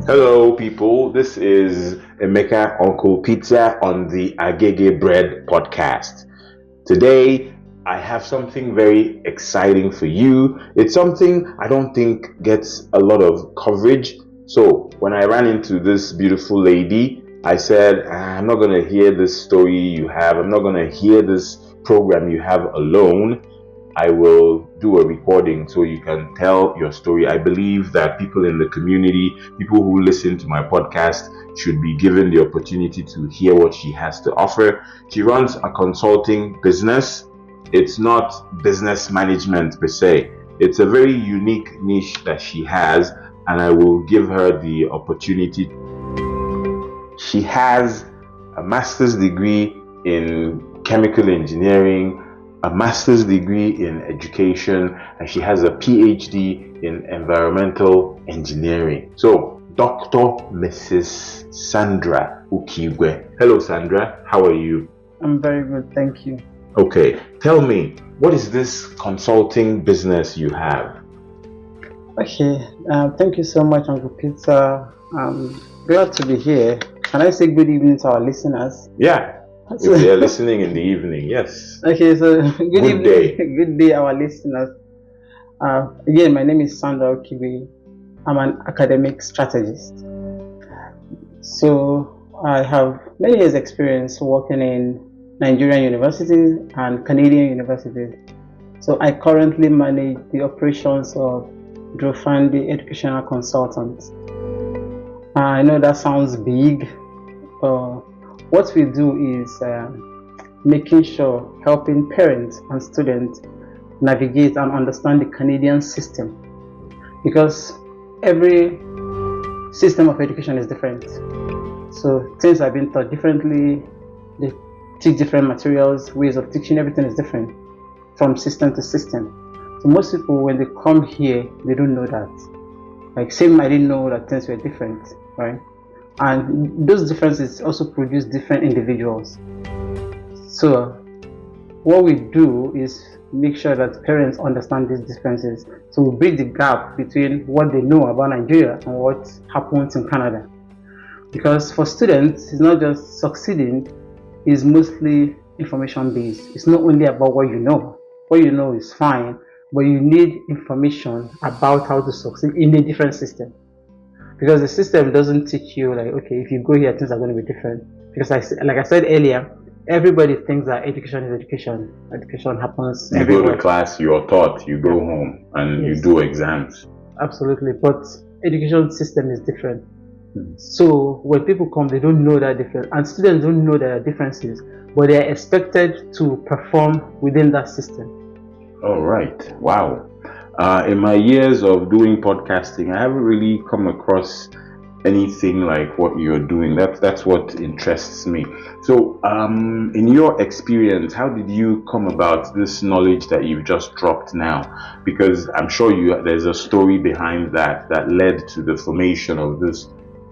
Hello, people. This is Emeka Uncle Pizza on the Agege Bread podcast. Today, I have something very exciting for you. It's something I don't think gets a lot of coverage. So, when I ran into this beautiful lady, I said, I'm not going to hear this story you have. I'm not going to hear this program you have alone. I will do a recording so you can tell your story. I believe that people in the community, people who listen to my podcast, should be given the opportunity to hear what she has to offer. She runs a consulting business. It's not business management per se. It's a very unique niche that she has, and I will give her the opportunity. She has a master's degree in chemical engineering, a master's degree in education, and she has a PhD in environmental engineering. So, Dr. Mrs. Sandra Ukigwe. Hello, Sandra. How are you? I'm very good, thank you. Okay. Tell me, what is this consulting business you have? Okay, thank you so much, Uncle Peter. I'm glad to be here. Can I say good evening to our listeners? Yeah. If they are listening in the evening, yes. Okay, so good evening, day. Good day, our listeners. Again, my name is Sandra Okibe. I'm an academic strategist. So I have many years' experience working in Nigerian universities and Canadian universities. So I currently manage the operations of Drofandy Educational Consulting. I know that sounds big. What we do is making sure helping parents and students navigate and understand the Canadian system, because every system of education is different. So things are being taught differently, they teach different materials, ways of teaching, everything is different from system to system. So most people, when they come here, they don't know that. Like same, I didn't know that things were different, right? And those differences also produce different individuals. So what we do is make sure that parents understand these differences. So we bridge the gap between what they know about Nigeria and what happens in Canada. Because for students, it's not just succeeding, it's mostly information based. It's not only about what you know. What you know is fine, but you need information about how to succeed in a different system. Because the system doesn't teach you like, okay, if you go here, things are going to be different. Because like I said earlier, everybody thinks that education is education. Education happens everywhere. You go to class, you're taught, you go home, and you do exams. Absolutely, but education system is different. So when people come, they don't know that difference, and students don't know there are differences, but they are expected to perform within that system. All right. Wow. In my years of doing podcasting, I haven't really come across anything like what you're doing. That's what interests me. So, in your experience, how did you come about this knowledge that you've just dropped now? Because I'm sure there's a story behind that led to the formation of this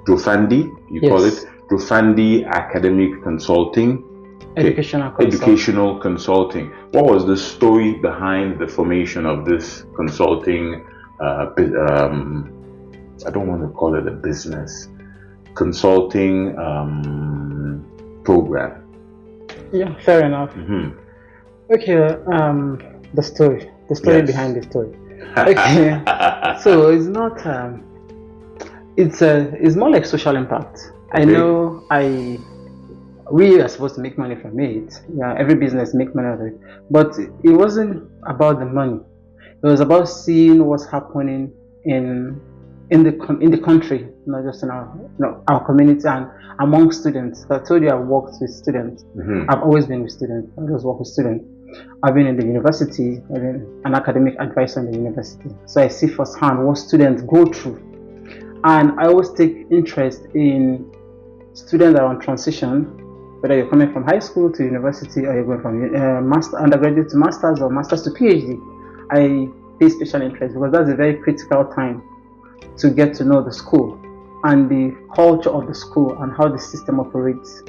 Drofandy. Call it Drofandy Academic Consulting. Educational Consulting. What was the story behind the formation of this consulting? I don't want to call it a business. Consulting program. Yeah, fair enough. Mm-hmm. Okay, the story yes. Behind the story. Okay, so it's not. It's more like social impact. Okay. I know we are supposed to make money from it. Yeah, every business make money out of it. But it wasn't about the money. It was about seeing what's happening in the country, not just in our community and among students. I told you I've worked with students. Mm-hmm. I've always been with students. I just work with students. I've been in the university. I've been an academic advisor in the university. So I see firsthand what students go through. And I always take interest in students that are on transition, whether you're coming from high school to university or you're going from undergraduate to master's or master's to PhD. I pay special interest because that's a very critical time to get to know the school and the culture of the school and how the system operates.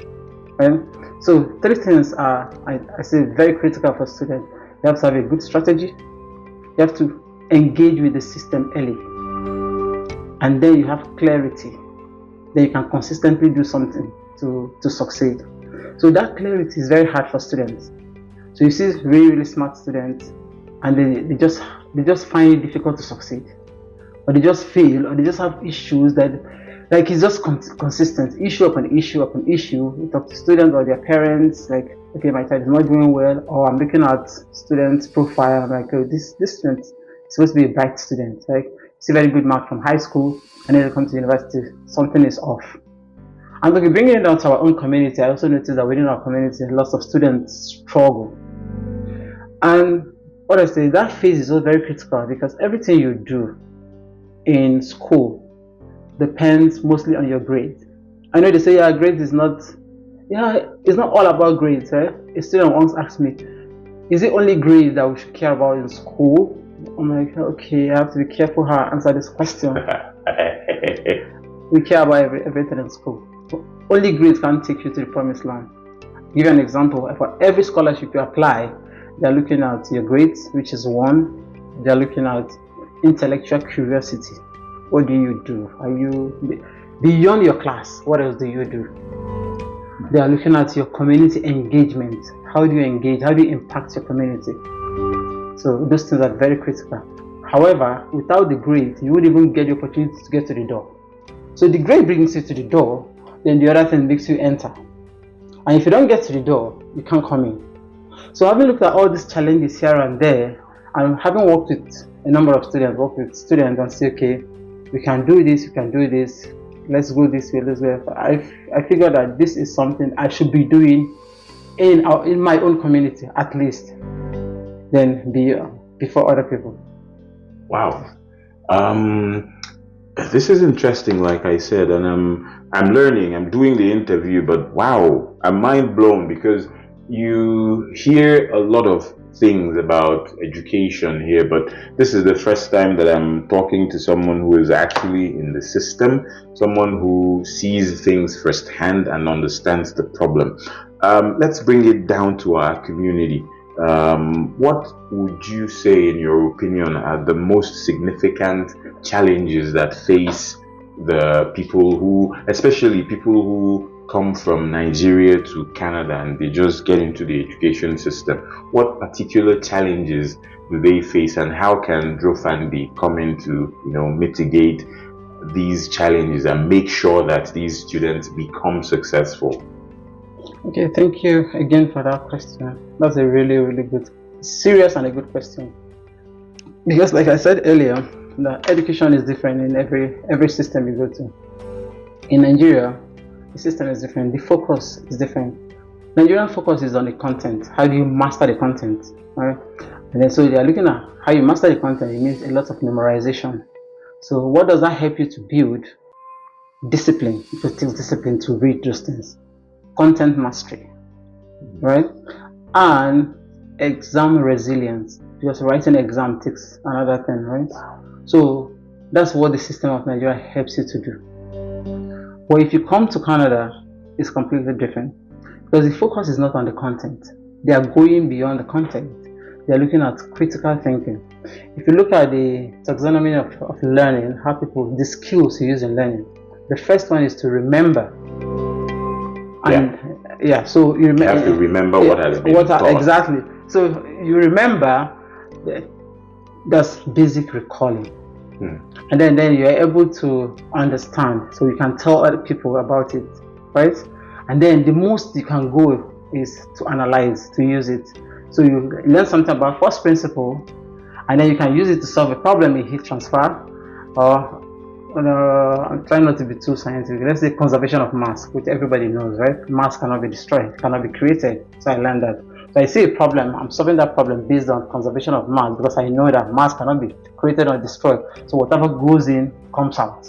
Right? So 3 things are, I say, very critical for students. You have to have a good strategy. You have to engage with the system early. And then you have clarity then you can consistently do something to succeed. So that clarity is very hard for students. So you see really, really smart students, and they just find it difficult to succeed, or they just fail, or they just have issues that, like, it's just consistent, issue upon issue upon issue. You talk to students or their parents, like, okay, my child is not doing well, or I'm looking at students' profile, I'm like, oh, this student is supposed to be a bright student, like, it's a very good mark from high school, and then they come to university, something is off. And okay, bringing it down to our own community, I also noticed that within our community, lots of students struggle. And what I say, that phase is also very critical, because everything you do in school depends mostly on your grades. I know they say, yeah, grades is not, it's not all about grades. A student once asked me, is it only grades that we should care about in school? I'm like, okay, I have to be careful how I answer this question. We care about everything in school. Only grades can't take you to the promised land. Give you an example. For every scholarship you apply, they're looking at your grades, which is 1. They're looking at intellectual curiosity. What do you do? Are you beyond your class? What else do you do? They are looking at your community engagement. How do you engage? How do you impact your community? So those things are very critical. However, without the grade, you wouldn't even get the opportunity to get to the door. So the grade brings you to the door, then the other thing makes you enter. And if you don't get to the door, you can't come in. So having looked at all these challenges here and there, and having worked with a number of students, and say, okay, we can do this, let's go this way, let's go. I figured that this is something I should be doing in my own community, at least, than before other people. Wow. This is interesting, like I said, and I'm learning, I'm doing the interview, but wow, I'm mind blown, because you hear a lot of things about education here, but this is the first time that I'm talking to someone who is actually in the system, someone who sees things firsthand and understands the problem. Let's bring it down to our community. What would you say, in your opinion, are the most significant challenges that face the people who, especially people who come from Nigeria to Canada and they just get into the education system? What particular challenges do they face, and how can Drofandy come in to, mitigate these challenges and make sure that these students become successful? Okay, thank you again for that question. That's a really, really good, serious and a good question. Because like I said earlier, the education is different in every system you go to. In Nigeria, the system is different, the focus is different. Nigerian focus is on the content. How do you master the content? Right? And then so they are looking at how you master the content. It means a lot of memorization. So what does that help you to build? Discipline. It takes discipline to read those things. Content mastery, right? And exam resilience, because writing an exam takes another thing, right? So that's what the system of Nigeria helps you to do. But if you come to Canada, it's completely different, because the focus is not on the content. They are going beyond the content. They are looking at critical thinking. If you look at the taxonomy of learning, how the skills you use in learning, the first one is to remember. And so you have to remember what has been taught. Exactly. So you remember, that's basic recalling. And then you're able to understand, so you can tell other people about it, right? And then the most you can go is to analyze, to use it. So you learn something about first principle, and then you can use it to solve a problem in heat transfer, or I'm trying not to be too scientific. Let's say conservation of mass, which everybody knows, right? Mass cannot be destroyed, cannot be created. So I learned that. So I see a problem, I'm solving that problem based on conservation of mass, because I know that mass cannot be created or destroyed. So whatever goes in comes out,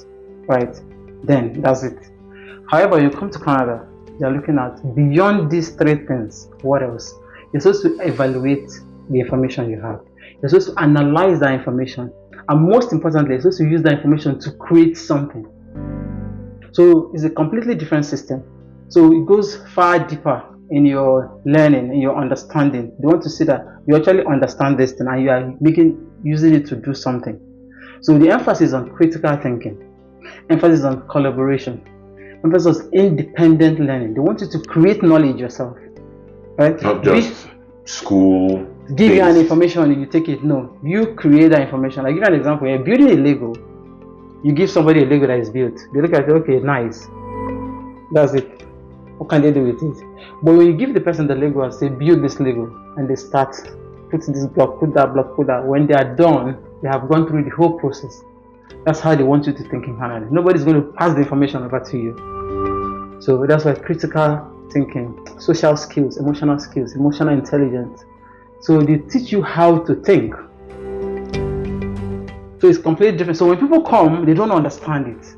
right? Then that's it. However, you come to Canada, you're looking at beyond these 3 things. What else? You're supposed to evaluate the information you have. You're supposed to analyze that information. And most importantly, it's also use that information to create something. So it's a completely different system. So it goes far deeper in your learning, in your understanding. They want to see that you actually understand this thing and you are using it to do something. So the emphasis on critical thinking, emphasis on collaboration, emphasis on independent learning. They want you to create knowledge yourself, right? Not just school. Give you an information and you take it. No, you create that information. I give you an example. You're building a Lego. You give somebody a Lego that is built. They look at it, okay, nice. That's it. What can they do with it? But when you give the person the Lego and say, build this Lego, and they start, put this block, put that block, put that. When they are done, they have gone through the whole process. That's how they want you to think internally. Nobody's going to pass the information over to you. So that's why critical thinking, social skills, emotional intelligence. So they teach you how to think. So it's completely different. So when people come, they don't understand it.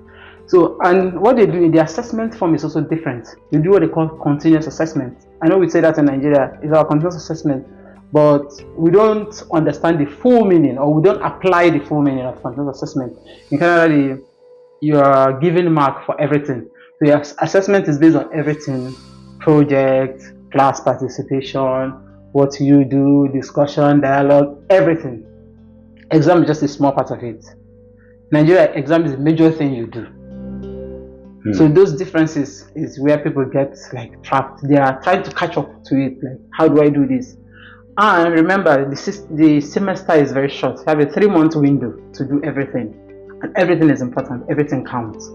So, and what they do, the assessment form is also different. You do what they call continuous assessment. I know we say that in Nigeria, it's our continuous assessment, but we don't understand the full meaning, or we don't apply the full meaning of continuous assessment. In Canada, you are given mark for everything. So your assessment is based on everything: project, class participation, what you do, discussion, dialogue, everything. Exam is just a small part of it. Nigeria, exam is a major thing you do. So those differences is where people get like trapped. They are trying to catch up to it. Like, how do I do this? And remember, the semester is very short. You have a 3-month window to do everything, and everything is important. Everything counts.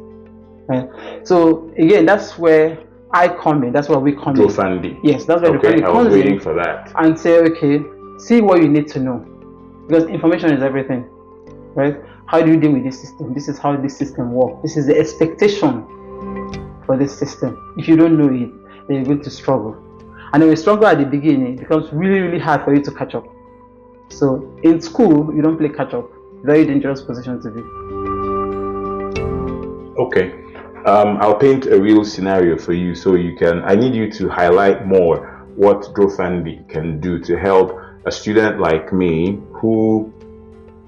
Right? So again, that's where I come in. That's where we come in. Drofandy. Yes, that's where okay, Drofandy comes in. I was waiting for that. And say, okay, see what you need to know, because information is everything, right? How do you deal with this system? This is how this system works. This is the expectation for this system. If you don't know it, then you're going to struggle. And when you struggle at the beginning, it becomes really, really hard for you to catch up. So in school, you don't play catch up. Very dangerous position to be. Okay. I'll paint a real scenario for you so you can, I need you to highlight more what Drofandy can do to help a student like me who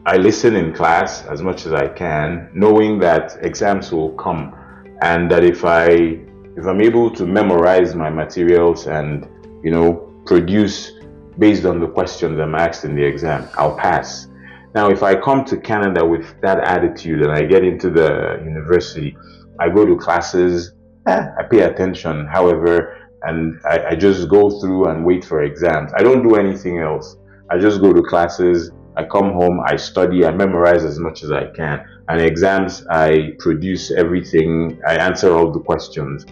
I listen in class as much as I can, knowing that exams will come, and that if I'm able to memorize my materials and, you know, produce based on the questions I'm asked in the exam, I'll pass. Now, if I come to Canada with that attitude and I get into the university, I go to classes, I pay attention, however, and I just go through and wait for exams. I don't do anything else. I just go to classes, I come home, I study, I memorize as much as I can. And exams, I produce everything, I answer all the questions.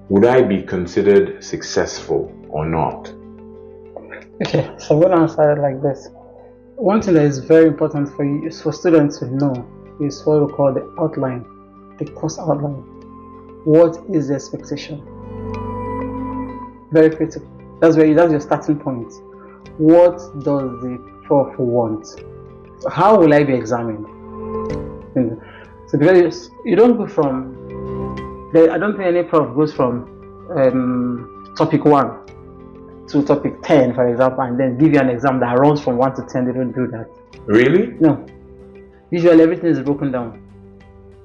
Would I be considered successful or not? Okay, so I'm going to answer it like this. One thing that is very important for you, for students to know, is what we call the outline, the course outline. What is the expectation? Very critical. That's your starting point. What does the prof want? How will I be examined? So because you don't go from, I don't think any prof goes from topic 1 to topic 10, for example, and then give you an exam that runs from 1 to 10. They don't do that. Really? No. Usually everything is broken down.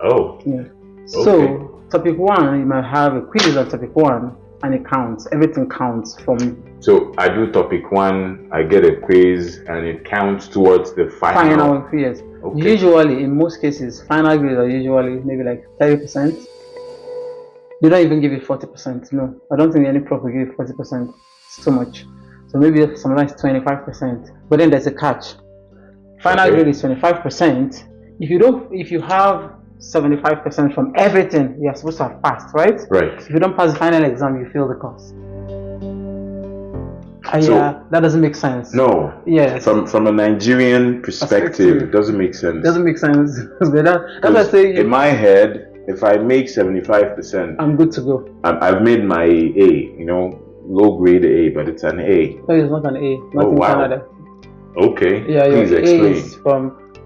Oh. Yeah. Okay. So topic 1, you might have a quiz on topic 1, and it counts. Everything counts from. So I do topic 1, I get a quiz, and it counts towards the final quiz. Okay. Usually, in most cases, final grades are usually maybe like 30%. They don't even give you 40%. No, I don't think any prof will give you 40%. It's too much. So maybe sometimes 25%. But then there's a catch. Final grade is 25%. If you have 75% from everything, you're supposed to have passed, right? Right. If you don't pass the final exam, you fail the course. So, that doesn't make sense. No. Yes. From a Nigerian perspective, it doesn't make sense. Doesn't make sense. That's what I say. In my head, if I make 75%, I'm good to go. I've made my A, low grade A, but it's an A. No, it's not an A. Not in Canada. Okay. Yeah, please your explain. A is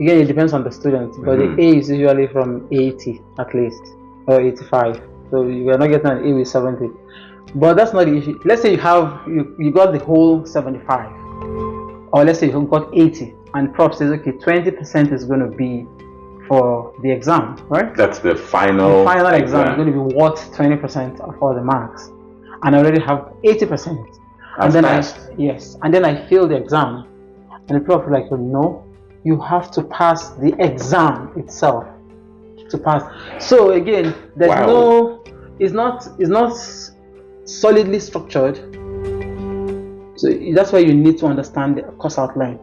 again, it depends on the student, but the A is usually from 80 at least, or 85. So you are not getting an A with 70. But that's not the issue. Let's say you got the whole 75, or let's say you got 80, and prof says, okay, 20% is going to be for the exam, right? That's the final exam is going to be worth 20% of all the marks, and I already have 80%. And then I fail the exam, and the prof is like, no, you have to pass the exam itself to pass. So again, there's it's not solidly structured. So that's why you need to understand the course outline.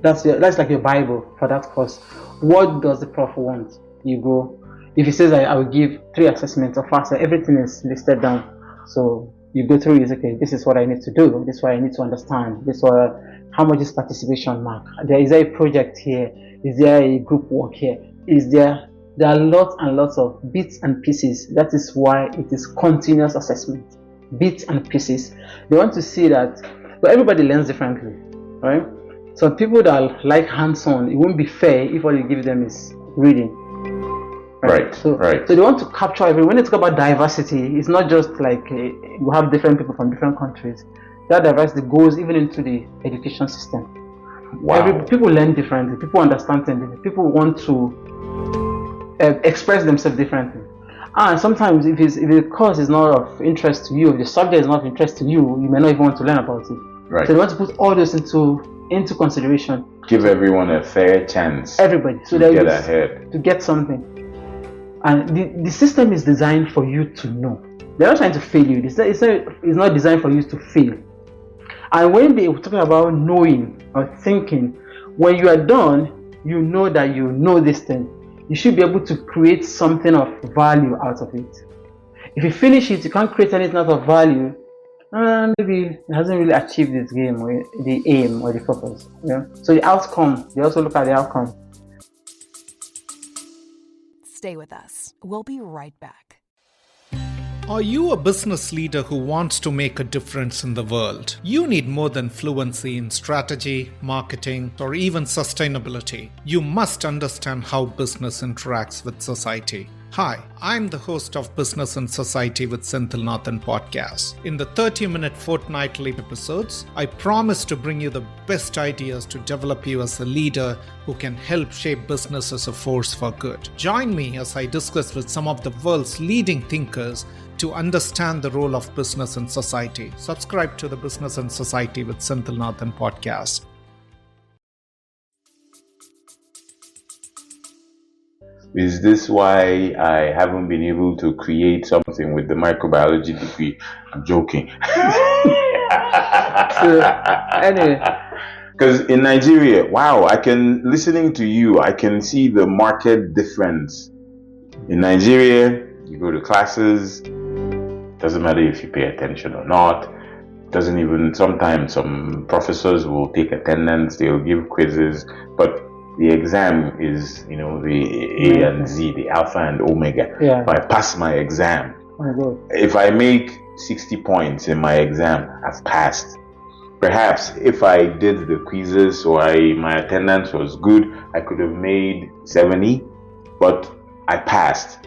That's like your Bible for that course. What does the prof want? You go. If he says I will give 3 assessments or faster, everything is listed down. So you go through. Okay, this is what I need to do. This is what I need to understand. This is how much is participation mark? Is there a project here? Is there a group work here? There are lots and lots of bits and pieces. That is why it is continuous assessment. Bits and pieces. They want to see that. But everybody learns differently, right? So people that like hands-on, it won't be fair if all you give them is reading. Right. So right. So they want to capture everyone. When they talk about diversity, it's not just like you have different people from different countries. That diversity goes even into the education system. Wow. People learn differently. People understand things. People want to express themselves differently. And sometimes if the course is not of interest to you, if the subject is not of interest to you, you may not even want to learn about it. Right. So they want to put all this into consideration. Give everyone a fair chance. Everybody. So to get ahead. To get something. And the system is designed for you to know. They're not trying to fail you. It's not designed for you to fail. And when they talk about knowing or thinking, when you are done, you know that you know this thing. You should be able to create something of value out of it. If you finish it, you can't create anything out of value. Maybe it hasn't really achieved its game or the aim or the purpose. So the outcome, they also look at the outcome. Stay with us. We'll be right back. Are you a business leader who wants to make a difference in the world? You need more than fluency in strategy, marketing, or even sustainability. You must understand how business interacts with society. Hi, I'm the host of Business and Society with Senthil Nathan podcast. In the 30-minute fortnightly episodes, I promise to bring you the best ideas to develop you as a leader who can help shape business as a force for good. Join me as I discuss with some of the world's leading thinkers to understand the role of business and society. Subscribe to the Business and Society with Senthil Nathan podcast. Is this why I haven't been able to create something with the microbiology degree? I'm joking. Anyway. Because in Nigeria, wow, listening to you, I can see the market difference. In Nigeria, you go to classes, doesn't matter if you pay attention or not. Sometimes some professors will take attendance, they'll give quizzes, but the exam is, the A and Z, the alpha and omega. Yeah. If I pass my exam, if I make 60 points in my exam, I've passed. Perhaps if I did the quizzes or my attendance was good, I could have made 70, but I passed.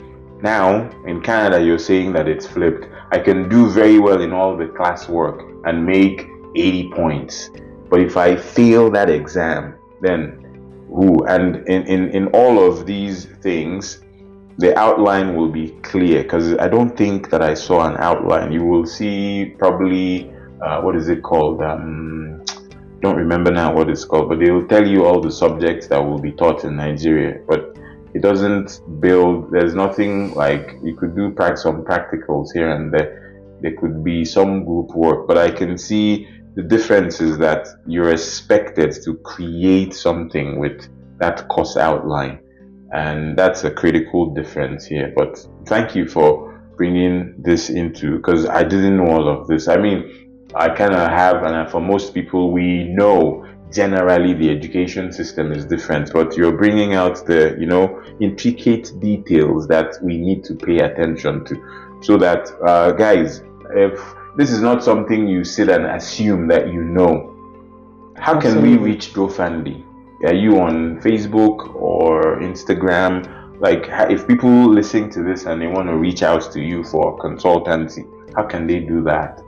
Now, in Canada, you're saying that it's flipped. I can do very well in all the classwork and make 80 points. But if I fail that exam, then and in all of these things, the outline will be clear, because I don't think that I saw an outline. You will see probably what is it called? Don't remember now what it's called, but they will tell you all the subjects that will be taught in Nigeria. But it doesn't build. There's nothing like you could do some practicals here and there. There could be some group work, but I can see the difference is that you're expected to create something with that course outline, and that's a critical difference here. But thank you for bringing this into, because I didn't know all of this. I mean, I kind of have, and for most people, we know generally the education system is different, but you're bringing out the, intricate details that we need to pay attention to, so that, guys, if this is not something you sit and assume that you know. How can we reach Drofandy? Are you on Facebook or Instagram? Like, if people listening to this and they want to reach out to you for consultancy, how can they do that?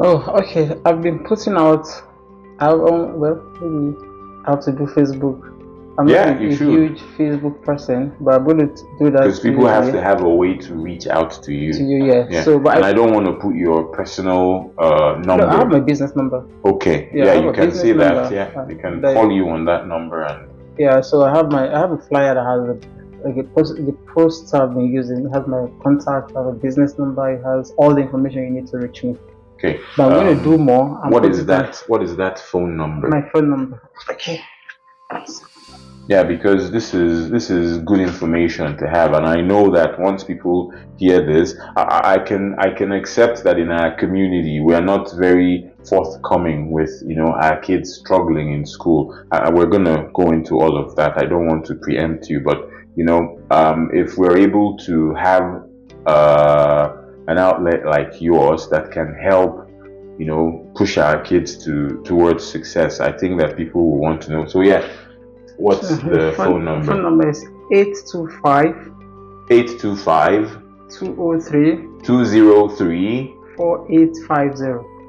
Oh, okay. I've been putting out maybe I have to do Facebook. I'm not a huge Facebook person, but I'm going to do that. Because people have to have a way to reach out to you. Yeah. So, but I don't want to put your personal number. No, I have my business number. Okay. Yeah, you can say that. Yeah, they can call you on that number. And yeah, so I have a flyer that has like the post I've been using. It has my contact, I have a business number, it has all the information you need to reach me. Okay. But I'm going to do more. What is that phone number? My phone number. Okay. Yeah, because this is good information to have, and I know that once people hear this, I can accept that in our community we are not very forthcoming with our kids struggling in school. We're gonna go into all of that. I don't want to preempt you, but if we're able to have an outlet like yours that can help push our kids towards success, I think that people will want to know. So yeah. What's the phone number? Phone number is 825 203 4850.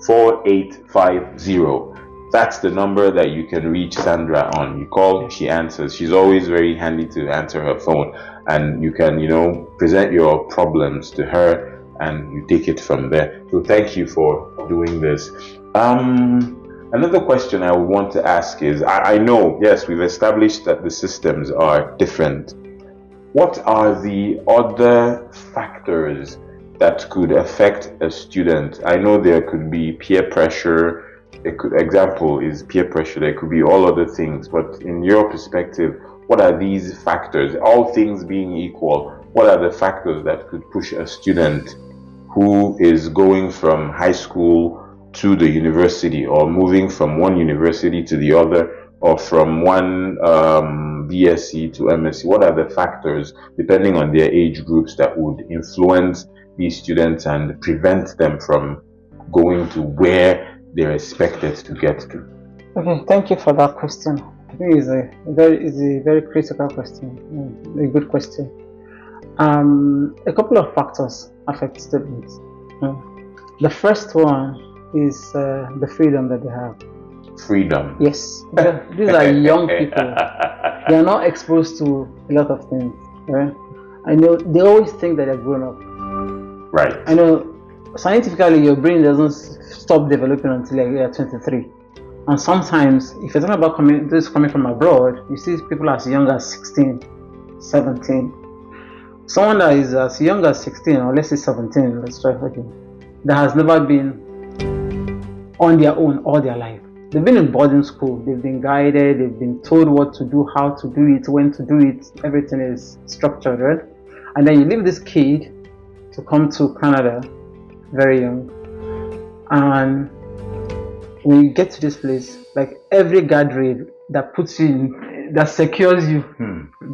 4850. That's the number that you can reach Sandra on. You call, she answers. She's always very handy to answer her phone, and you can present your problems to her and you take it from there. So thank you for doing this. Another question I would want to ask is, I know, yes, we've established that the systems are different. What are the other factors that could affect a student? I know there could be peer pressure. Example is peer pressure. There could be all other things. But in your perspective, what are these factors? All things being equal, what are the factors that could push a student who is going from high school to the university, or moving from one university to the other, or from one BSc to MSc? What are the factors, depending on their age groups, that would influence these students and prevent them from going to where they're expected to get to? Okay, thank you for that question. I think it's a very critical question, a good question. A couple of factors affect students. The first one is the freedom that they have. Freedom. Yes. These are young people. They are not exposed to a lot of things. Right? I know they always think that they're grown up. Right. I know scientifically your brain doesn't stop developing until you're 23. And sometimes, if you're talking about coming from abroad, you see people as young as 16, 17. Someone that is as young as 16, or let's say 17, let's try again, that has never been on their own all their life. They've been in boarding school, they've been guided, they've been told what to do, how to do it, when to do it, everything is structured, right? And then you leave this kid to come to Canada very young, and when you get to this place, like every guardrail that puts you in, that secures you,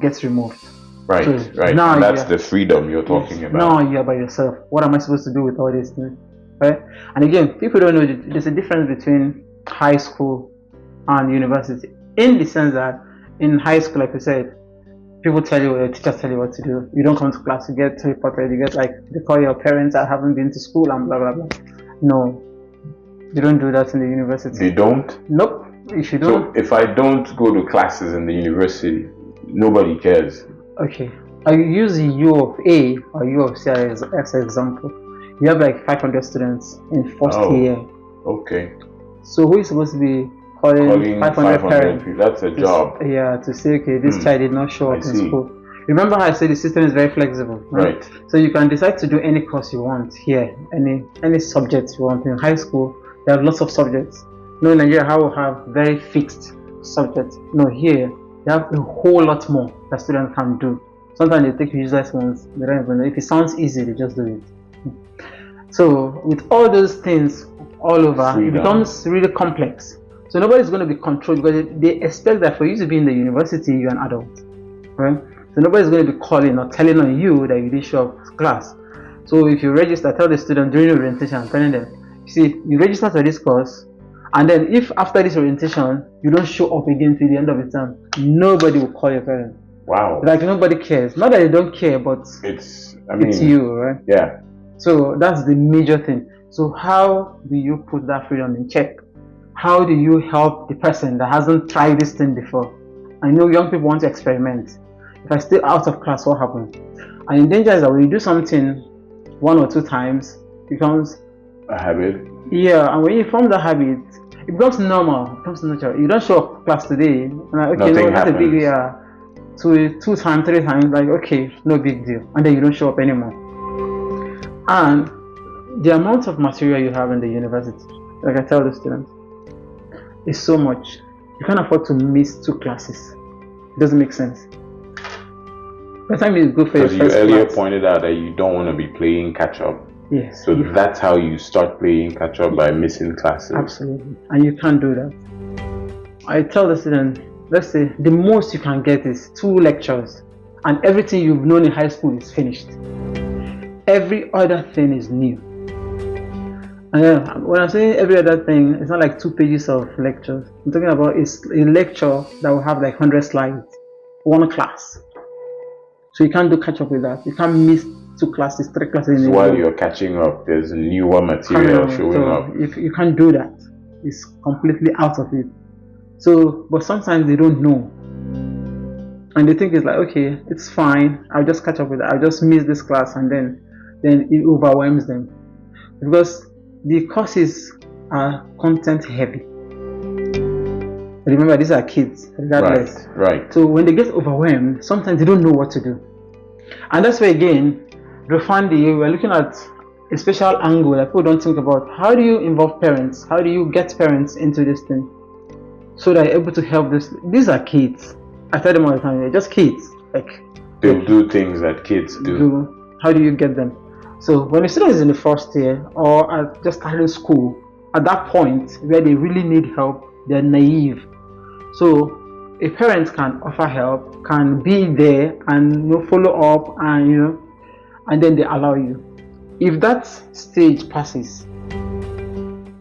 gets removed. Right, so right. Now and that's the freedom you're talking about. Now you're by yourself. What am I supposed to do with all these things? Right? And again, people don't know there's a difference between high school and university, in the sense that in high school, like we said, people tell you, teachers tell you what to do. You don't come to class, you get reported, you get they call your parents that haven't been to school and blah blah blah. No, you don't do that in the university. They don't? Nope. If you don't. So if I don't go to classes in the university, nobody cares. Okay. I use U of A or U of C as an example. You have 500 students in first year. Okay. So who is supposed to be calling 500 parents? People? That's a job. To say, okay, this child did not show up in school. Remember how I said the system is very flexible, right? So you can decide to do any course you want here, any subject you want. In high school, they have lots of subjects. No, in Nigeria, how we have very fixed subjects. No, here, they have a whole lot more that students can do. Sometimes they take useless ones. They don't even know. If it sounds easy, they just do it. So with all those things all over, It becomes really complex. So nobody's going to be controlled, because they expect that for you to be in the university, you're an adult, right? So nobody's going to be calling or telling on you that you didn't show up to class. So if you register, tell the student during orientation, I'm telling them, you see, you register for this course, and then if after this orientation you don't show up again till the end of the term, nobody will call your parents. Wow. Nobody cares. Not that they don't care, but it's you, right? Yeah. So that's the major thing. So how do you put that freedom in check? How do you help the person that hasn't tried this thing before? I know young people want to experiment. If I stay out of class, what happens? And in danger is that when you do something 1 or 2 times, it becomes a habit. Yeah, and when you form that habit, it becomes normal, it becomes natural. You don't show up class today, okay, Nothing happens. That's a big two times, 3 times, like, okay, no big deal, and then you don't show up anymore. And the amount of material you have in the university, like I tell the students, is so much. You can't afford to miss 2 classes. It doesn't make sense. By the time you go for your Because first you earlier class, pointed out that you don't want to be playing catch up. yes. So that's how you start playing catch up, by missing classes. Absolutely. And you can't do that. I tell the student, let's say the most you can get is 2 lectures, and everything you've known in high school is finished. Every other thing is new. And then when I say every other thing, it's not like 2 pages of lectures. I'm talking about a lecture that will have like 100 slides, 1 class. So you can't do catch up with that. You can't miss 2 classes, 3 classes. So while you're catching up, there's newer material showing up. If you can't do that, it's completely out of it. So, but sometimes they don't know, and they think it's like, okay, it's fine, I'll just catch up with it, I'll just miss this class, and then it overwhelms them, because the courses are content heavy. Remember, these are kids, regardless. Right. So when they get overwhelmed, sometimes they don't know what to do. And that's why, again, Drofandy, we're looking at a special angle that people don't think about. How do you involve parents? How do you get parents into this thing so they're able to help this? These are kids. I tell them all the time, they're just kids. Like, they'll do things that kids do. How do you get them? So when a student is in the first year or are just starting school, at that point where they really need help, they're naive. So a parent can offer help, can be there and follow up, and and then they allow you. If that stage passes,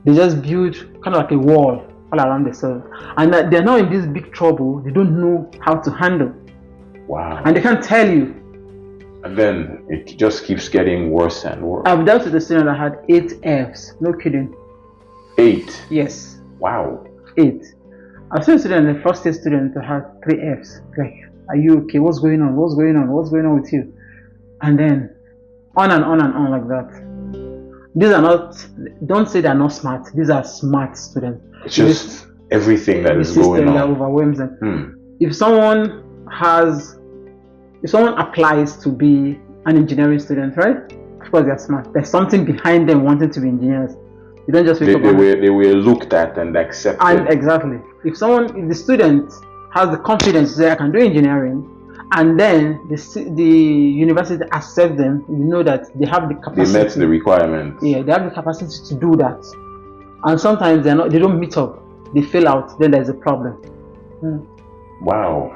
they just build kind of like a wall all around themselves, and they're now in this big trouble. They don't know how to handle. Wow. And they can't tell you. And then it just keeps getting worse and worse. I've dealt with a student that had 8 Fs. No kidding. 8? Yes. Wow. 8. I've seen a student, a first year student, that had 3 Fs. Like, are you okay? What's going on? What's going on? What's going on with you? And then on and on and on like that. These are not, don't say they're not smart. These are smart students. It's just everything that is going on that overwhelms them. If someone applies to be an engineering student, right? Of course they're smart. There's something behind them wanting to be engineers. You don't just wake up. They were looked at and accepted. And exactly. If the student has the confidence to say, I can do engineering, and then the university accepts them, you know that they have the capacity. They met the requirements. Yeah, they have the capacity to do that. And sometimes they don't meet up. They fail out. Then there's a problem. Wow.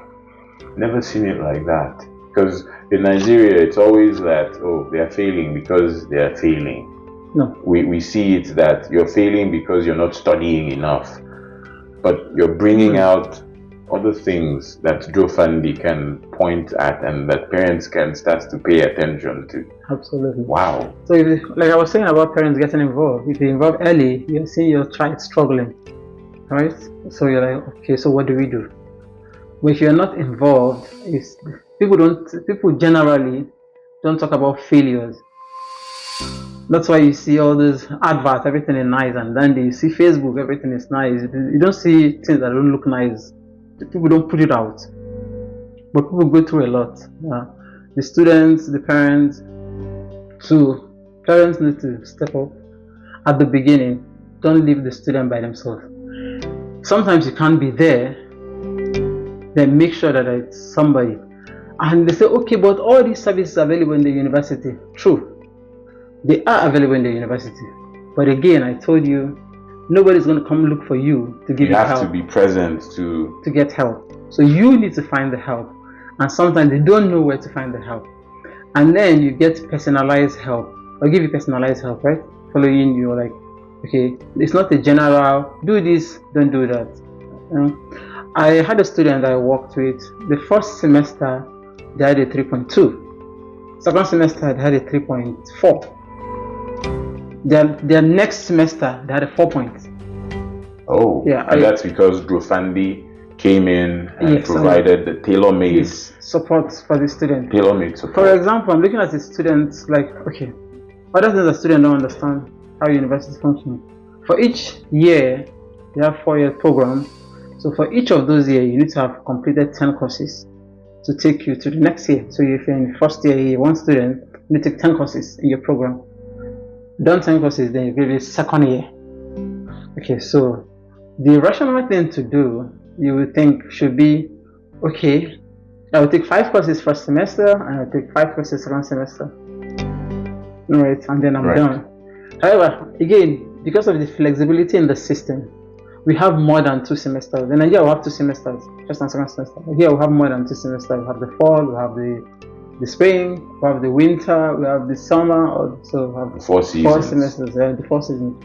Never seen it like that. Because in Nigeria, it's always that, they are failing because they are failing. No. We see it that you're failing because you're not studying enough. But you're bringing out other things that Drofandy can point at and that parents can start to pay attention to. Absolutely. Wow. So, like I was saying about parents getting involved, if you involve early, you're seeing your child struggling, right? So you're like, okay, so what do we do? But if you're not involved, people generally don't talk about failures. That's why you see all these adverts, everything is nice and dandy. You see Facebook, everything is nice. You don't see things that don't look nice. People don't put it out. But people go through a lot. The students, the parents. So parents need to step up at the beginning. Don't leave the student by themselves. Sometimes you can't be there. Then make sure that it's somebody. And they say, okay, but all these services are available in the university. True. They are available in the university. But again, I told you, nobody's going to come look for you to give you help. You have to be present to get help. So you need to find the help. And sometimes they don't know where to find the help. And then you get personalized help. I'll give you personalized help, right? Following you, like, okay, it's not a general, do this, don't do that. I had a student I worked with. The first semester, they had a 3.2. Second semester, they had a 3.4. Their next semester, they had a 4 points. Oh, yeah. And that's because Drofandy came in and provided the tailor-made support for the student. Tailor-made support. For example, I'm looking at the students like, okay, other things the students don't understand how university functions. For each year, they have 4-year program. So for each of those years, you need to have completed 10 courses. to take you to the next year. So if you're in first year, you're one student, you take 10 courses in your program. Done 10 courses, then you give it second year. Okay, so the rational thing to do, you would think, should be, okay, I will take 5 courses first semester, and I'll take 5 courses second semester. Right, and then I'm done. However, again, because of the flexibility in the system, we have more than 2 semesters. In Nigeria, we have 2 semesters, first and second semester. Here, we have more than 2 semesters. We have the fall, we have the spring, we have the winter, we have the summer, so we have 4 semesters, the 4 seasons.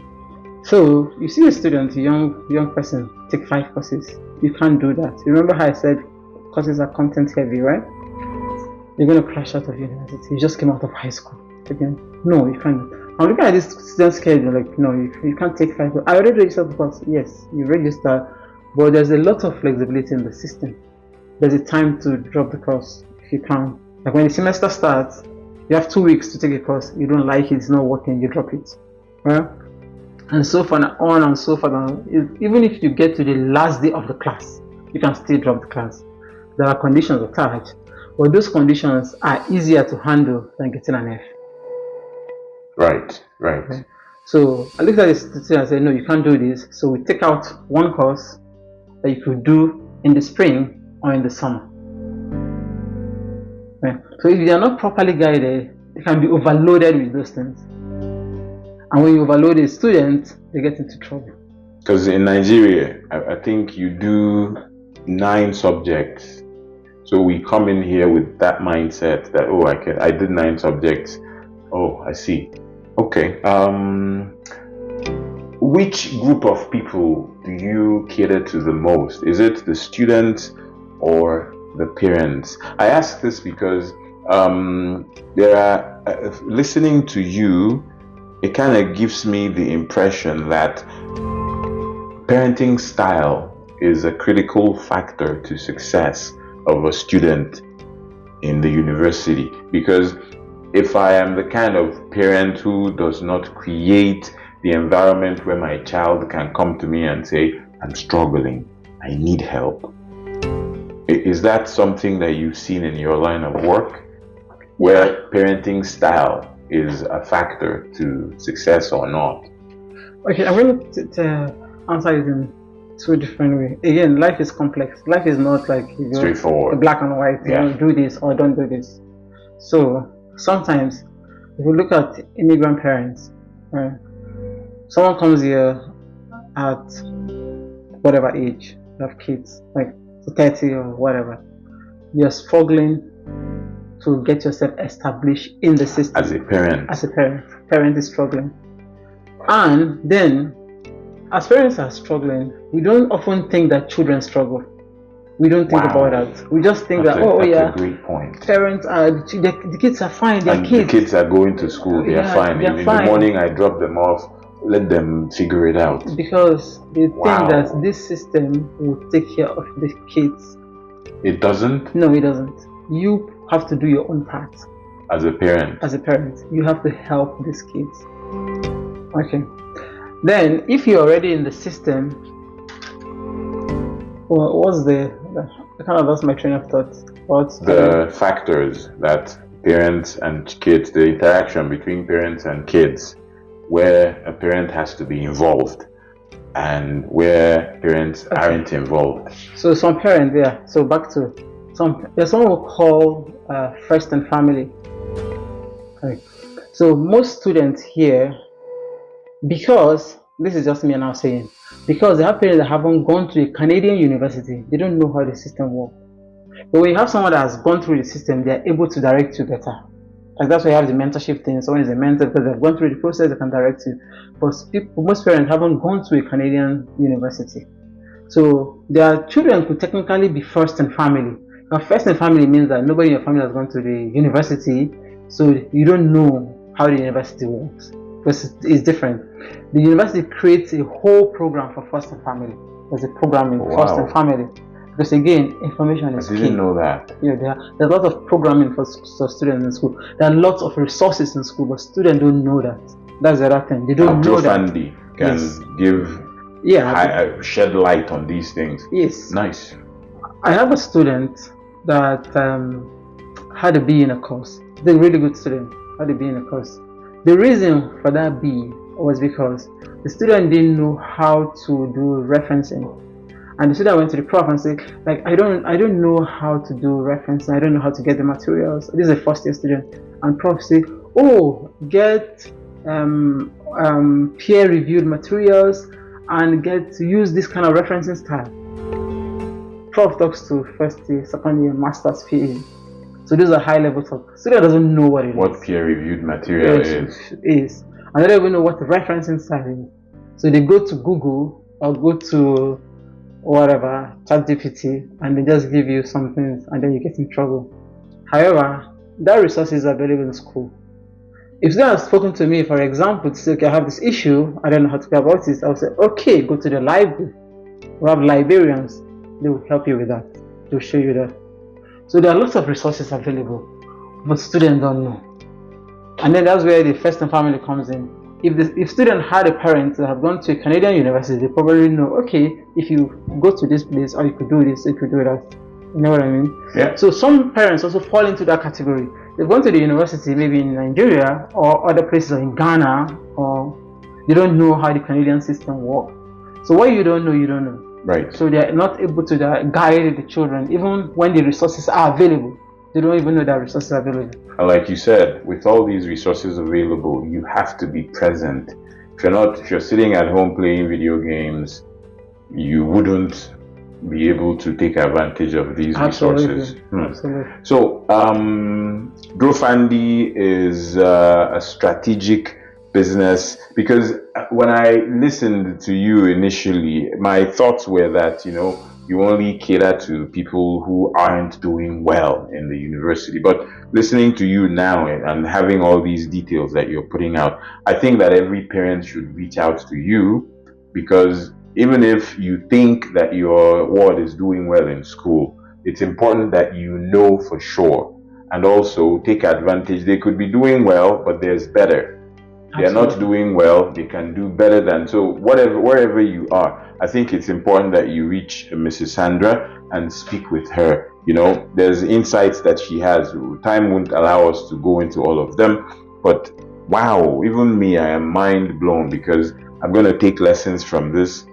So you see a student, a young person, take 5 courses. You can't do that. You remember how I said courses are content heavy, right? You're going to crash out of university. You just came out of high school. Again, no, you can't. I'm looking at this student schedule, like, no, you can't take 5. I already registered the course. Yes, you registered, but there's a lot of flexibility in the system. There's a time to drop the course if you can. Like when the semester starts, you have 2 weeks to take a course. You don't like it, it's not working, you drop it. Right? And so far on and so far on. Even if you get to the last day of the class, you can still drop the class. There are conditions attached, but those conditions are easier to handle than getting an F. Right. Okay. So I looked at the student and said, no, you can't do this. So we take out one course that you could do in the spring or in the summer. Right. So if you are not properly guided, you can be overloaded with those things. And when you overload a student, they get into trouble. Because in Nigeria, I think you do 9 subjects. So we come in here with that mindset that, oh, I did 9 subjects. Oh, I see. Okay. Which group of people do you cater to the most? Is it the students or the parents? I ask this because listening to you, it kind of gives me the impression that parenting style is a critical factor to success of a student in the university. Because if I am the kind of parent who does not create the environment where my child can come to me and say, I'm struggling, I need help. Is that something that you've seen in your line of work, where parenting style is a factor to success or not? Okay, I'm going to answer it in 2 different ways. Again, life is complex. Life is not like straightforward, black and white. Yeah. You do this or don't do this. So sometimes, if you look at immigrant parents, right? Someone comes here at whatever age, you have kids, like 30 or whatever. You're struggling to get yourself established in the system. As a parent. Parent is struggling. And then, as parents are struggling, we don't often think that children struggle. We don't think about that. We just think that's a great point. Parents are, the kids are fine, they're kids. The kids are going to school, they're fine. In the morning I drop them off, let them figure it out. Because they think that this system will take care of the kids. It doesn't? No, it doesn't. You have to do your own part. As a parent? As a parent, you have to help these kids. Okay. Then, if you're already in the system, I kind of lost my train of thought. The factors that parents and kids, the interaction between parents and kids, where a parent has to be involved and where parents aren't involved. So some parents, so back to there's someone we call first and family. Okay. So most students here, because this is just me now saying, because they have parents that haven't gone to a Canadian university, they don't know how the system works. But when you have someone that has gone through the system, they are able to direct you better. Like that's why you have the mentorship thing. Someone is a mentor because they've gone through the process, they can direct you. But most parents haven't gone to a Canadian university. So their children could technically be first in family. Now, first in family means that nobody in your family has gone to the university, so you don't know how the university works. Because it's different. The university creates a whole program for first and family. There's a program in first and family. Because again, information is key. I didn't know that. Yeah, there's a lot of programming for students in school. There are lots of resources in school, but students don't know that. That's the other thing. They don't know that. Drofandy can give shed light on these things. Yes. Nice. I have a student that had a B in a course. The really good student had a B in a course. The reason for that B was because the student didn't know how to do referencing. And the student went to the prof and said, like, I don't know how to do referencing, I don't know how to get the materials. This is a first year student. And prof said, oh, get peer reviewed materials and get to use this kind of referencing style. Prof talks to first year, second year, master's, PhD. So those are high level talk. Student doesn't know what it is. What peer reviewed material is. And they don't even know what the referencing style is. So they go to Google or go to whatever, ChatGPT, and they just give you some things and then you get in trouble. However, that resource is available in school. If they have spoken to me, for example, to say, okay, I have this issue, I don't know how to go about it, I'll say, okay, go to the library. We have librarians, they will help you with that. They'll show you that. So there are lots of resources available, but students don't know. And then that's where the first and family comes in. If student had a parent that have gone to a Canadian university, they probably know, okay, if you go to this place, or you could do this, you could do that. You know what I mean? Yeah. So some parents also fall into that category. They've gone to the university, maybe in Nigeria or other places, or in Ghana, or they don't know how the Canadian system works. So what you don't know, you don't know. Right. So they're not able to guide the children, even when the resources are available. They don't even know that resources are available. And like you said, with all these resources available, you have to be present. If you're sitting at home playing video games, you wouldn't be able to take advantage of these resources. Absolutely. So, Drofandy is a strategic business, because when I listened to you initially, my thoughts were that, you only cater to people who aren't doing well in the university. But listening to you now and having all these details that you're putting out, I think that every parent should reach out to you, because even if you think that your ward is doing well in school, it's important that you know for sure, and also take advantage. They could be doing well, but there's better. They're not doing well, they can do better than. So wherever you are, I think it's important that you reach Mrs. Sandra and speak with her. There's insights that she has. Time won't allow us to go into all of them, but wow, even me, I am mind blown, because I'm going to take lessons from this.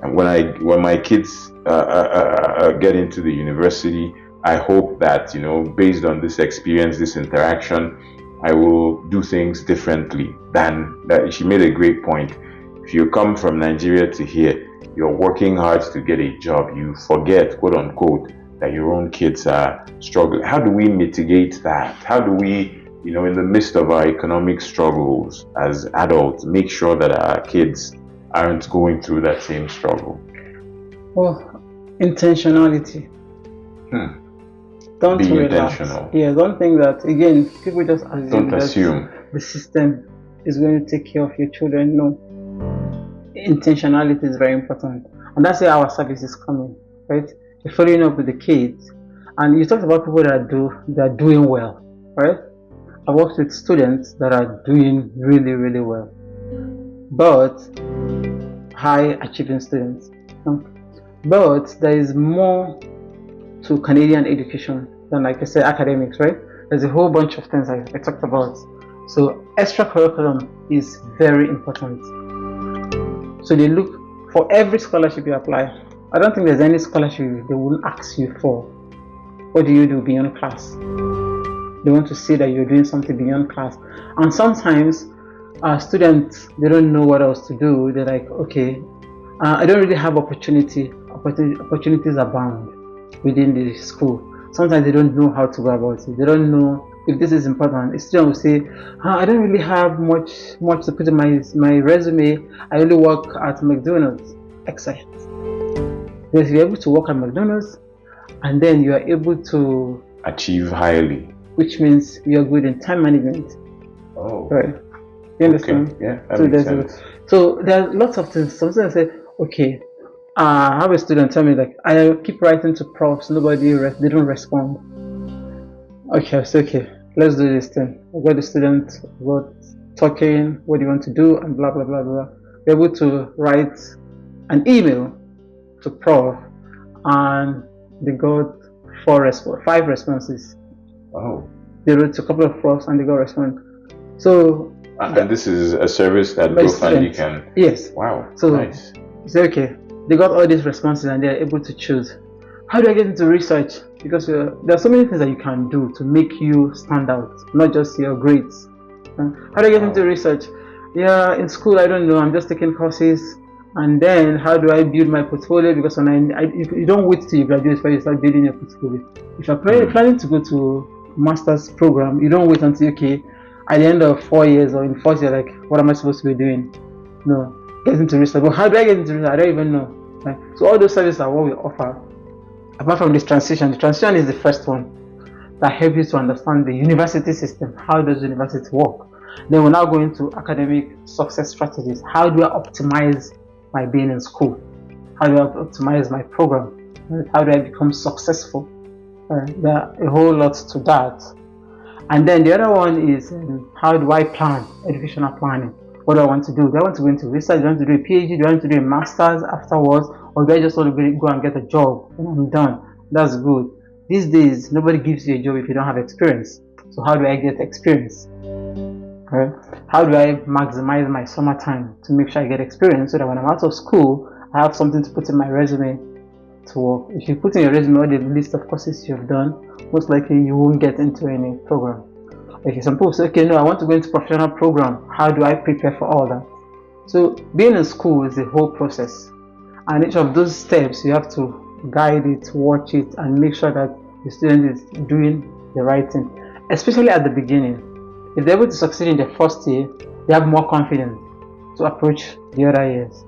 And when my kids get into the university, I hope that, based on this experience, this interaction, I will do things differently than that. She made a great point. If you come from Nigeria to here, you're working hard to get a job, you forget, quote unquote, that your own kids are struggling. How do we mitigate that? How do we, in the midst of our economic struggles as adults, make sure that our kids aren't going through that same struggle? Well, intentionality. Don't be relax. Intentional. Yeah, don't think that, again, people just assume the system is going to take care of your children. No. Intentionality is very important. And that's where our service is coming, right? You're following up with the kids. And you talked about people that are doing well, right? I worked with students that are doing really, really well, but high achieving students. But there is more to Canadian education than, like I said, academics, right? There's a whole bunch of things I talked about. So extracurriculum is very important. So they look for every scholarship you apply. I don't think there's any scholarship they won't ask you for. What do you do beyond class? They want to see that you're doing something beyond class. And sometimes students, they don't know what else to do. They're like, okay, I don't really have opportunities abound within the school. Sometimes they don't know how to go about it. They don't know if this is important. A student will say, I don't really have much to put in my resume. I only work at McDonald's. Excellent. Because you're able to work at McDonald's and then you are able to achieve highly, which means you're good in time management. Oh, right. You understand? Okay. Yeah, that makes sense. So there are lots of things. Some students say, okay, I have a student tell me, like, I keep writing to profs, they don't respond. Okay, I say, okay, let's do this thing. I got the student, got talking, what do you want to do, and blah blah blah blah. We're able to write an email to prof, and they got 5 responses. Oh. They wrote to a couple of profs and they got response. So and this is a service that my Drofandy students, can. yes. Wow. So Nice. say, okay, they got all these responses and they're able to choose. How do I get into research? Because there are so many things that you can do to make you stand out, not just your grades. How do I get into research? Yeah, in school, I don't know, I'm just taking courses. And then how do I build my portfolio? Because when you don't wait till you graduate before you start building your portfolio. If you're planning to go to master's program, you don't wait until, okay, at the end of 4 years or in 4th year, like, what am I supposed to be doing? No, get into research. But how do I get into research? I don't even know. Right? So all those services are what we offer. Apart from this transition, the transition is the first one that helps you to understand the university system. How does university work? Then we're now going to academic success strategies. How do I optimize my being in school? How do I optimize my program? How do I become successful? There are a whole lot to that. And then the other one is how do I plan? Educational planning. What do I want to do? Do I want to go into research? Do I want to do a PhD? Do I want to do a master's afterwards? Or do I just want to go and get a job when I'm done? That's good. These days, nobody gives you a job if you don't have experience. So how do I get experience? Right? How do I maximize my summertime to make sure I get experience so that when I'm out of school, I have something to put in my resume to work? If you put in your resume all the list of courses you've done, most likely you won't get into any program. Okay, some people say, okay, no, I want to go into professional program. How do I prepare for all that? So being in school is the whole process. And each of those steps, you have to guide it, watch it, and make sure that the student is doing the right thing. Especially at the beginning. If they're able to succeed in the first year, they have more confidence to approach the other years.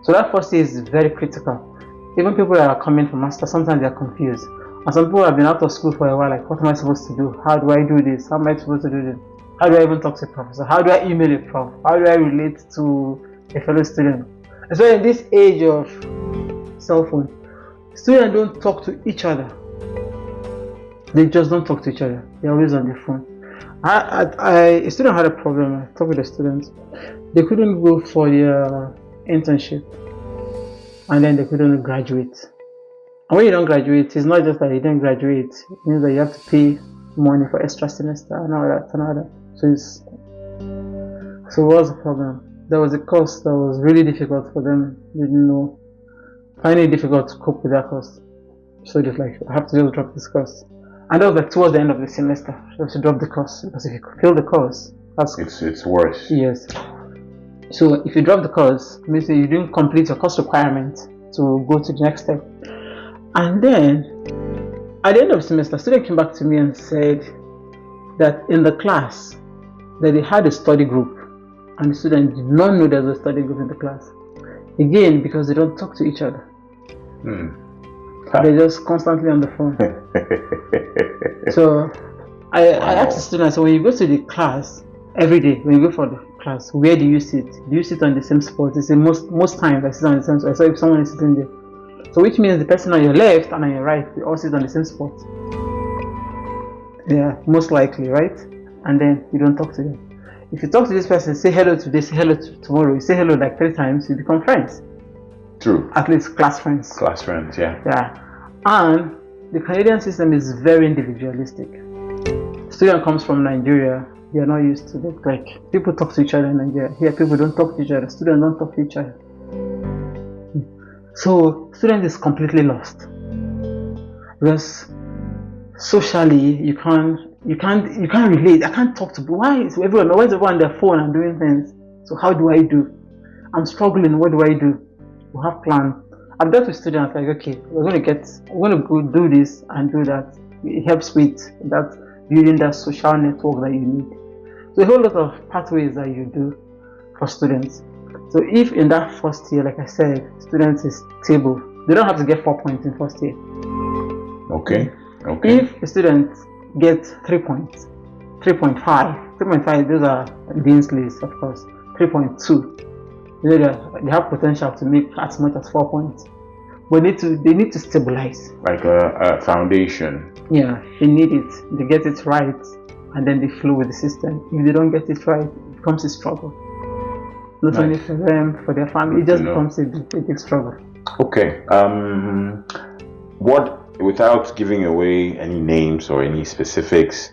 So that first year is very critical. Even people that are coming for master, sometimes they are confused. And some people have been out of school for a while, like, what am I supposed to do? How do I do this? How am I supposed to do this? How do I even talk to a professor? How do I email a prof? How do I relate to a fellow student? Especially in this age of cell phone, students don't talk to each other. They just don't talk to each other. They're always on the phone. A student had a problem. I talked with the students. They couldn't go for their internship, and then they couldn't graduate. And when you don't graduate, it's not just that you didn't graduate. It means that you have to pay money for extra semester and all that and all that. So what's the problem? There was a course that was really difficult for them. They didn't know. Finding it difficult to cope with that course. So just like, I have to just drop this course. And that was like towards the end of the semester. You have to drop the course because if you fail the course, it's worse. Yes. So if you drop the course, it means that you didn't complete your course requirement to go to the next step. And then at the end of the semester, a student came back to me and said that in the class that they had a study group, and the student did not know there was a study group in the class. Again, because they don't talk to each other. They're just constantly on the phone. So I asked the students, so when you go to the class every day, when you go for the class, where do you sit? Do you sit on the same spot? They say most times I sit on the same spot. So if someone is sitting there, so which means the person on your left and on your right, they all sit on the same spot. Yeah, most likely, right? And then you don't talk to them. If you talk to this person, say hello today, say hello tomorrow, you say hello like 3 times, you become friends. True. At least class friends. Class friends, yeah. Yeah. And the Canadian system is very individualistic. Student comes from Nigeria, they are not used to it. Like, people talk to each other in Nigeria. Here, people don't talk to each other. Students don't talk to each other. So, student is completely lost. Because socially, you can't relate. I can't talk to people. Why is everyone on their phone and doing things? So how do I do? I'm struggling. What do I do? We have plans. I've dealt with students like, okay, we're going to go do this and do that. It helps with that building that social network that you need. So a whole lot of pathways that you do for students. So if in that first year, like I said, students is stable, they don't have to get 4 points in first year. Okay. If a student gets 3 points, 3.5, those are Dean's list, of course. 3.2. They have potential to make as much as 4 points, but they need to stabilize. Like a foundation. Yeah, they need it. They get it right, and then they flow with the system. If they don't get it right, it becomes a struggle. Not only for them, for their family, it just becomes a big struggle. Okay. What without giving away any names or any specifics,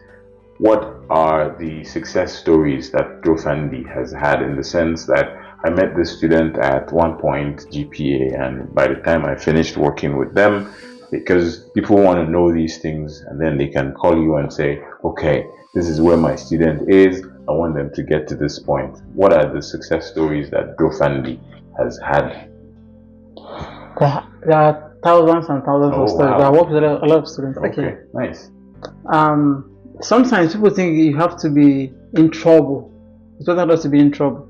what are the success stories that Drofandy has had, in the sense that I met this student at one point, GPA, and by the time I finished working with them, because people want to know these things, and then they can call you and say, okay, this is where my student is, I want them to get to this point. What are the success stories that Drofandy has had? There are thousands and thousands of stories. Wow. I work with a lot of students. Okay, nice. Sometimes people think you have to be in trouble. It's better not to be in trouble.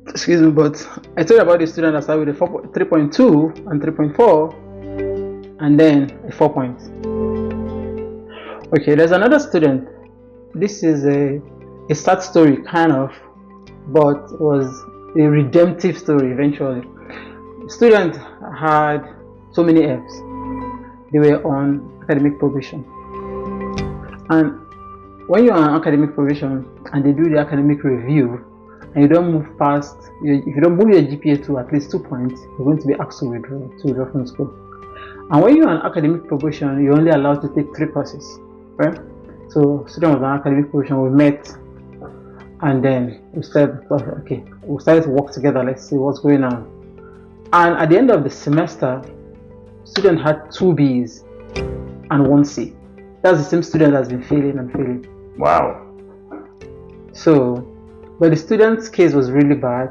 Excuse me, but I told you about the student that started with a 3.2 and 3.4, and then a 4 point. Okay, there's another student. This is a sad story, kind of, but it was a redemptive story eventually. The student had so many F's. They were on academic probation. And when you're on academic probation and they do the academic review, and you don't move past, if you don't move your GPA to at least 2 points, you're going to be asked to withdraw from school. And when you're on academic probation, you're only allowed to take 3 courses, right? So student was on academic probation, we met, and then we said, okay, we started to work together, let's see what's going on. And at the end of the semester, student had 2 B's and 1 C. That's the same student that's been failing and failing. Wow. So, but the student's case was really bad.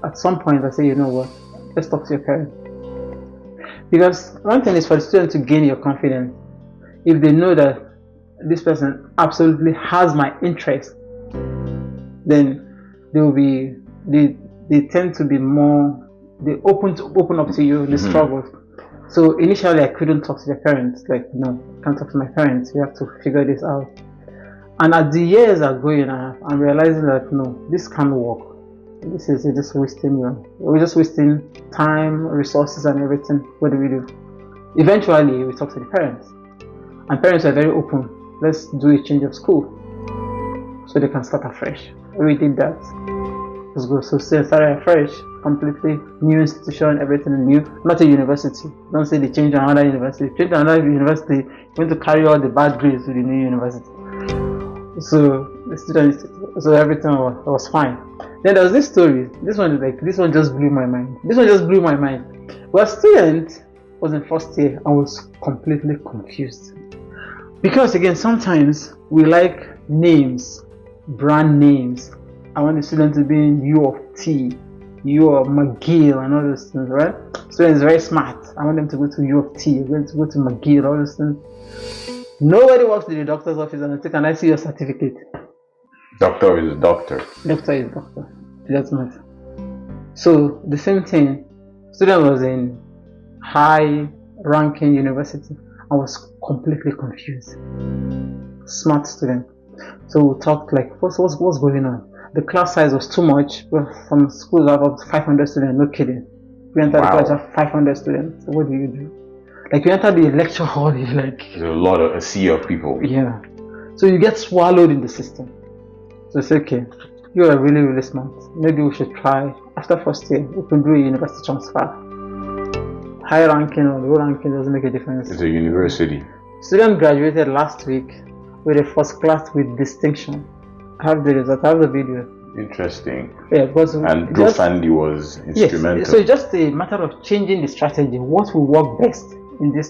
At some point, I said, you know what, let's talk to your parents. Because one thing is for the student to gain your confidence. If they know that this person absolutely has my interest, then they tend to be more, they open up to you the struggles. So initially I couldn't talk to their parents, like, no, I can't talk to my parents, we have to figure this out. And as the years are going, I'm realizing that no, this can't work. This is just wasting we're just wasting time, resources and everything. What do we do? Eventually we talk to the parents, and parents are very open. Let's do a change of school so they can start afresh. We did that. Let's go. So started afresh, completely new institution, everything new. Not a university. Don't say they change to another university. Change to another university, you're going to carry all the bad grades to the new university. So the students, so everything was fine. Then there was this story. This one just blew my mind. Well, a student was in first year and was completely confused. Because again, sometimes we like names, brand names. I want the student to be in U of T, U of McGill, and all those things, right? Student is very smart. I want them to go to U of T, going to go to McGill, all those things. Nobody walks to the doctor's office and say, "Can I see your certificate?" Doctor is doctor. Doctor is doctor. It doesn't matter. So the same thing. Student was in high-ranking university and was completely confused. Smart student. So we talked like, what's going on? The class size was too much. Some schools have up to 500 students. No kidding. We entered the class of 500 students. So what do you do? Like, you enter the lecture hall, you're like, there's a sea of people. Yeah. So you get swallowed in the system. So it's okay. You are really, really smart. Maybe we should try, after first year, we can do a university transfer. High ranking or low ranking doesn't make a difference. It's a university. Student graduated last week with a first class with distinction. I have the result, I have the video. Interesting. Yeah, because and Drofandy was instrumental. Yes, so it's just a matter of changing the strategy. What will work best in this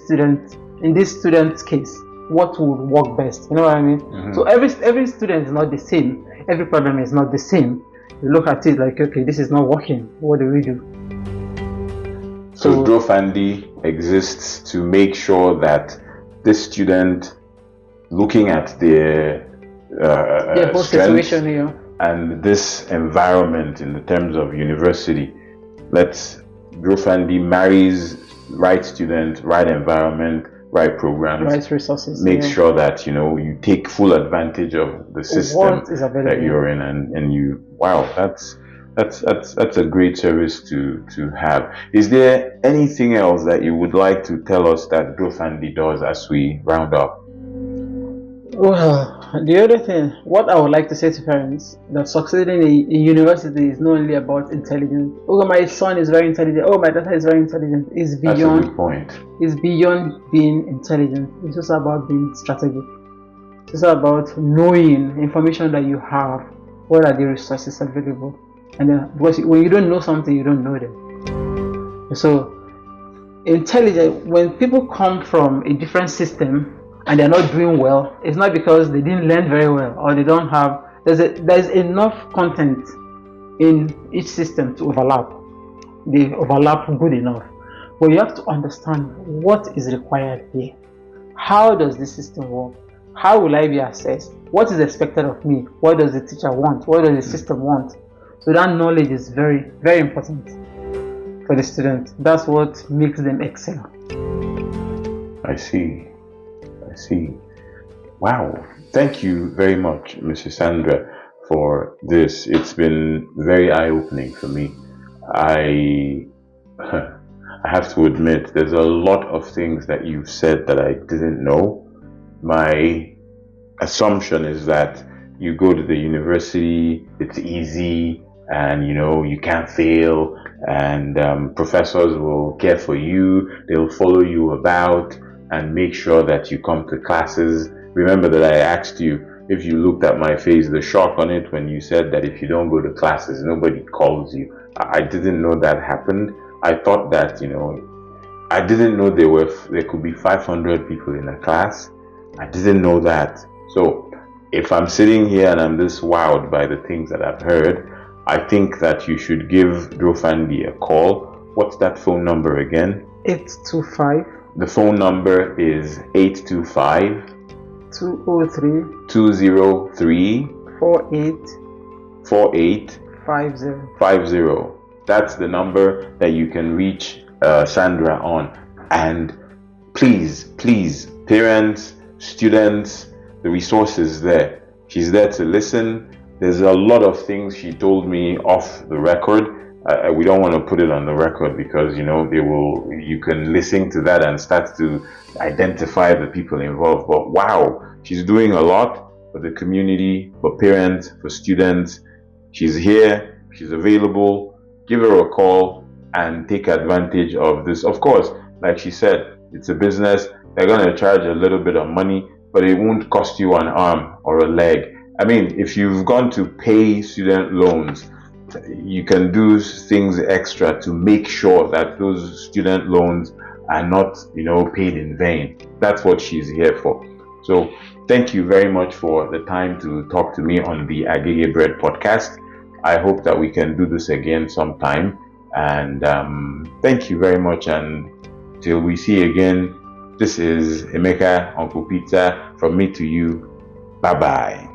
student's case? What would work best? You know what I mean? Mm-hmm. So every student is not the same. Every problem is not the same. You look at it like, okay, this is not working. What do we do? So Drofandy exists to make sure that this student, looking at their strengths and this environment in the terms of university, Drofandy marries right student, right environment, right programs, right resources, makes sure that you take full advantage of the system that you're in, and you, wow, that's a great service to have. Is there anything else that you would like to tell us that Drofandy does as we round up? Well, The other thing, what I would like to say to parents, that succeeding in university is not only about intelligence. Oh, my son is very intelligent. Oh, my daughter is very intelligent. It's That's a beyond. good point. It's beyond being intelligent. It's just about being strategic. It's about knowing information that you have. What are the resources available? And then, because when you don't know something, you don't know them. So, intelligent. When people come from a different system and they're not doing well, it's not because they didn't learn very well or they don't have. There's enough content in each system to overlap. They overlap good enough, but you have to understand what is required here. How does this system work? How will I be assessed? What is expected of me? What does the teacher want? What does the system want? So that knowledge is very, very important for the student. That's what makes them excel. I see. Wow. Thank you very much, Mrs. Sandra, for this. It's been very eye-opening for me. I have to admit, there's a lot of things that you've said that I didn't know. My assumption is that you go to the university, it's easy, and you can't fail, and professors will care for you. They'll follow you about and make sure that you come to classes. Remember that I asked you, if you looked at my face, the shock on it when you said that if you don't go to classes, nobody calls you. I didn't know that happened. I thought that, I didn't know there could be 500 people in a class. I didn't know that. So if I'm sitting here and I'm this wowed by the things that I've heard, I think that you should give Drofandy a call. What's that phone number again? 825. The phone number is 825 203 203 48 50. That's the number that you can reach Sandra on. And please, parents, students, the resources there. She's there to listen. There's a lot of things she told me off the record. We don't want to put it on the record because you can listen to that and start to identify the people involved. But wow, she's doing a lot for the community, for parents, for students. She's here, she's available. Give her a call and take advantage of this. Of course, like she said, it's a business. They're going to charge a little bit of money, but it won't cost you an arm or a leg. I mean, if you've gone to pay student loans, you can do things extra to make sure that those student loans are not, paid in vain. That's what she's here for. So thank you very much for the time to talk to me on the Agege Bread podcast. I hope that we can do this again sometime. And thank you very much. And till we see again, this is Emeka, Uncle Peter, from me to you. Bye-bye.